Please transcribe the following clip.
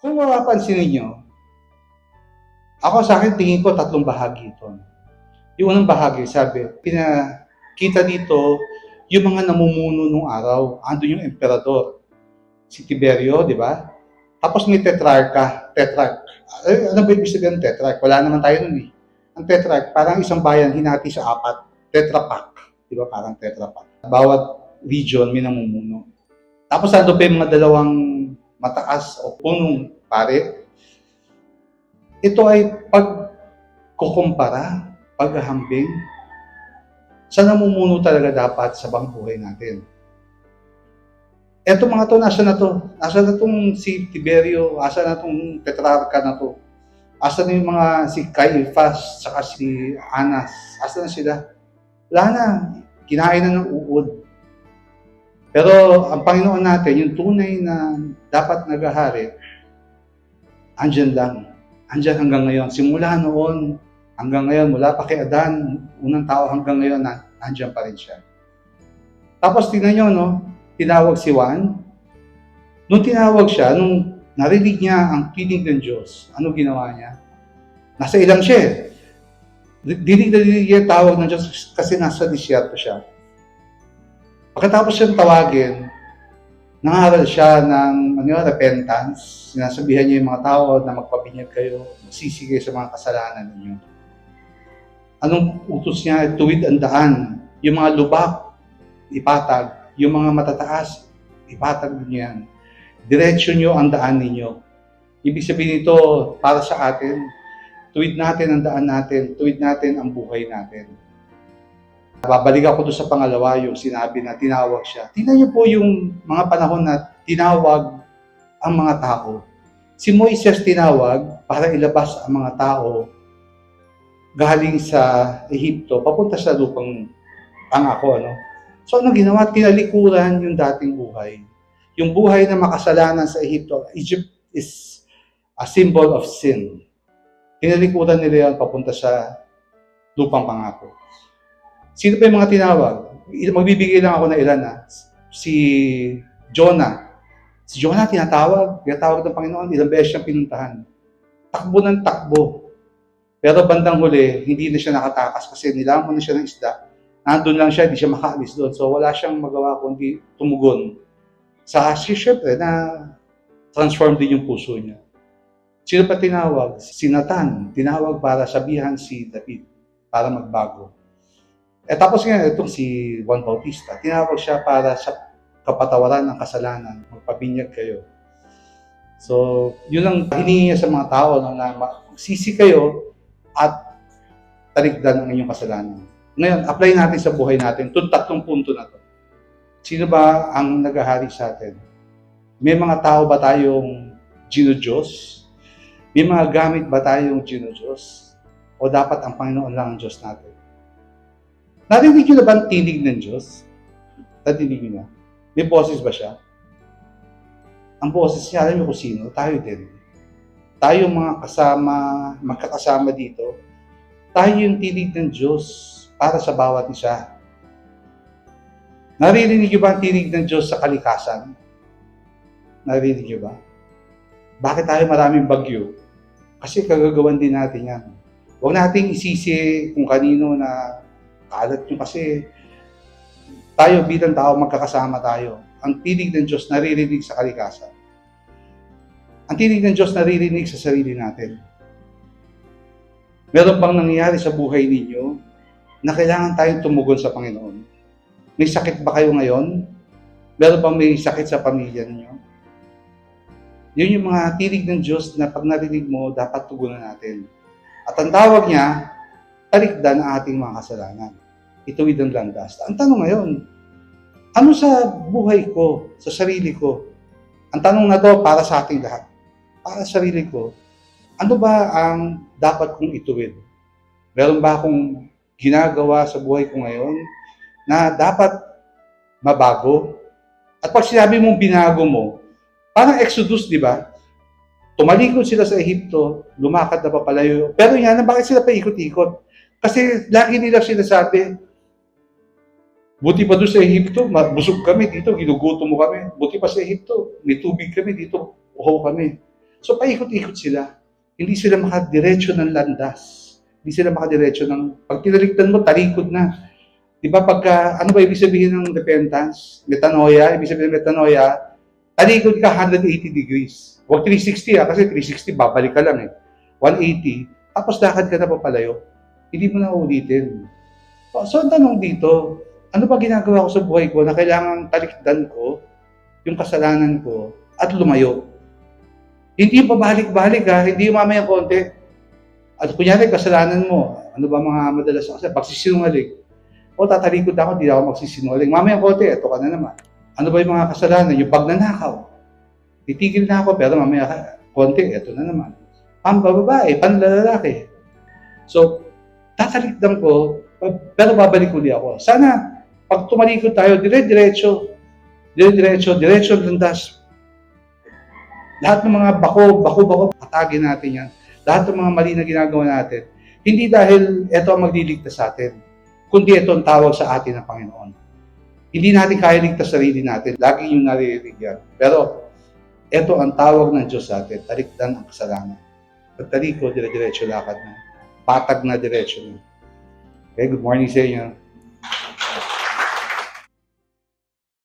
Kung mapapansin ninyo, ako sa akin tingin ko tatlong bahagi ito. Yung unang bahagi, sabi, pinakita dito yung mga namumuno nung araw. Andun yung emperador, si Tiberio, di ba? Tapos may tetrarch. Ano ba ibig sabihin ng tetrarch? Wala naman tayo nun eh. Ang tetrarch, parang isang bayan hinati sa apat. Tetrapak. Di ba? Parang tetrapak. Bawat region may namumuno. Tapos ando pa yung mga dalawang mataas o punong pare. Ito ay pagkukumpara, paghahambing sa namumuno talaga dapat sa buhay natin. Eto mga to, nasa na to? Nasa na tong si Tiberio? Asa na tong tetrarca na to? Asa na yung mga si Caiaphas, saka si Anas? Asa na sila? Wala na. Kinain na ng uod. Pero ang Panginoon natin, yung tunay na dapat naghahari, andyan lang. Andyan hanggang ngayon. Simula noon hanggang ngayon, mula pa kay Adan, unang tao hanggang ngayon, andyan pa rin siya. Tapos tingnan nyo, no? Tinawag si Juan. Nung tinawag siya, nung narinig niya ang tinig ng Diyos, ano ginawa niya? Nasa ilang siya eh. Dinig niya tawag ng Diyos kasi nasa disyerto siya. Pagkatapos siyang tawagin, nangaral siya ng repentance. Sinasabihan niya yung mga tao na magpabinyag kayo, magsisi kayo sa mga kasalanan ninyo. Anong utos niya? Tuwid ang daan. Yung mga lubak, ipatag. Yung mga matataas, ipatag niyo yan. Diretsyo niyo ang daan ninyo. Ibig sabihin nito, para sa atin, tuwid natin ang daan natin, tuwid natin ang buhay natin. Babalik ako doon sa pangalawa, yung sinabi na tinawag siya. Tingnan niyo po yung mga panahon na tinawag ang mga tao. Si Moises tinawag para ilabas ang mga tao galing sa Ehipto, papunta sa lupang pangako, ano? So, ano ginawa? Tinalikuran yung dating buhay. Yung buhay na makasalanan sa Ehipto. Egypt is a symbol of sin. Tinalikuran nila yan papunta sa lupang pangako. Sino pa yung mga tinawag? Magbibigay lang ako na ilan na. Si Jonah. Si Jonah tinatawag ng Panginoon. Ilang beses siyang pinuntahan. Takbo ng takbo. Pero bandang huli, hindi na siya nakatakas kasi nilamon na siya ng isda. Nandun lang siya, hindi siya makaalis doon. So wala siyang magawa kundi tumugon. Siyempre, na transform din yung puso niya. Sino pa tinawag? Si Nathan. Tinawag para sabihan si David para magbago. Tapos nga, itong si Juan Bautista. Tinawag siya para sa kapatawaran ng kasalanan. Magpabinyag kayo. So, yun lang hiningi niya sa mga tao na magsisi kayo at talikdan ang inyong kasalanan. Ngayon, apply natin sa buhay natin itong tatlong punto na to. Sino ba ang naghahari sa atin? May mga tao ba tayong Diyos? May mga gamit ba tayong Diyos? O dapat ang Panginoon lang ang Diyos natin? Narinig nyo na ba ang tinig ng Diyos? Narinig nyo na? May boses ba siya? Ang boses niya, alam nyo kung sino? Tayo din. Tayo mga magkakasama dito, tayo yung tinig ng Diyos para sa bawat isa. Naririnig niyo ba ang tinig ng Diyos sa kalikasan? Naririnig niyo ba? Bakit tayo maraming bagyo? Kasi kagagawan din natin yan. Huwag nating isisi kung kanino na kalat nyo kasi tayo bilang tao magkakasama tayo. Ang tinig ng Diyos naririnig sa kalikasan. Ang tinig ng Diyos naririnig sa sarili natin. Meron bang nangyayari sa buhay ninyo na kailangan tayong tumugon sa Panginoon? May sakit ba kayo ngayon? Meron bang may sakit sa pamilya ninyo? Yun yung mga tinig ng Diyos na pag narinig mo, dapat tugunan natin. At ang tawag niya, talikdan ang ating mga kasalanan. Ituwid ang landas. Ang tanong ngayon, ano sa buhay ko, sa sarili ko? Ang tanong na to para sa ating lahat. Para sa sarili ko, ano ba ang dapat kong ituwid? Meron ba akong ginagawa sa buhay ko ngayon na dapat mabago? At pag sinabi mong binago mo, parang Exodus, di ba? Tumalikod sila sa Ehipto, lumakad na papalayo. Pero yan, bakit sila paikot-ikot? Kasi lagi nila sinasabi, buti pa doon sa Ehipto, busog kami dito, ginugutom mo kami. Buti pa sa Ehipto, may tubig kami dito, uhaw kami. So paikot-ikot sila. Hindi sila makadiretso ng landas. Hindi sila makadiretso ng, pag tinalikdan mo, talikod na. Di ba pagka, ano ba ibig sabihin ng repentance? Metanoia, ibig sabihin ng metanoia, talikod ka 180 degrees. Huwag 360 kasi 360 babalik ka lang 180, tapos lakad ka na papalayo. Hindi mo na ulitin. So ang tanong dito, ano ba ginagawa ko sa buhay ko na kailangan talikdan ko yung kasalanan ko at lumayo? Hindi yung pabalik-balik hindi yung mamaya konti. At kunyari, kasalanan mo, ano ba mga madalas kasi pagsisinungaling. O tatalikod ako, hindi ako magsisinungaling. Mamaya konti, eto ka na naman. Ano ba yung mga kasalanan? Yung pagnanakaw. Titigil na ako, pero mamaya konti, eto na naman. Pambababae, panlalaki. So, tatalikdan ko, pero babalik uli ako. Sana, pag tumalikod tayo, dire-diretso ang landas. Lahat ng mga bako, patagin natin yan. Lahat ng mga mali na ginagawa natin. Hindi dahil ito ang magliligtas sa atin, kundi ito ang tawag sa atin ng Panginoon. Hindi natin kaya ligtas sarili natin. Lagi yung naririnig yan. Pero, ito ang tawag ng Diyos sa atin. Talikdan ang kasalanan. Pagtaliko, dire-diretso lakad na. Patag na diretso na. Okay, good morning sa inyo.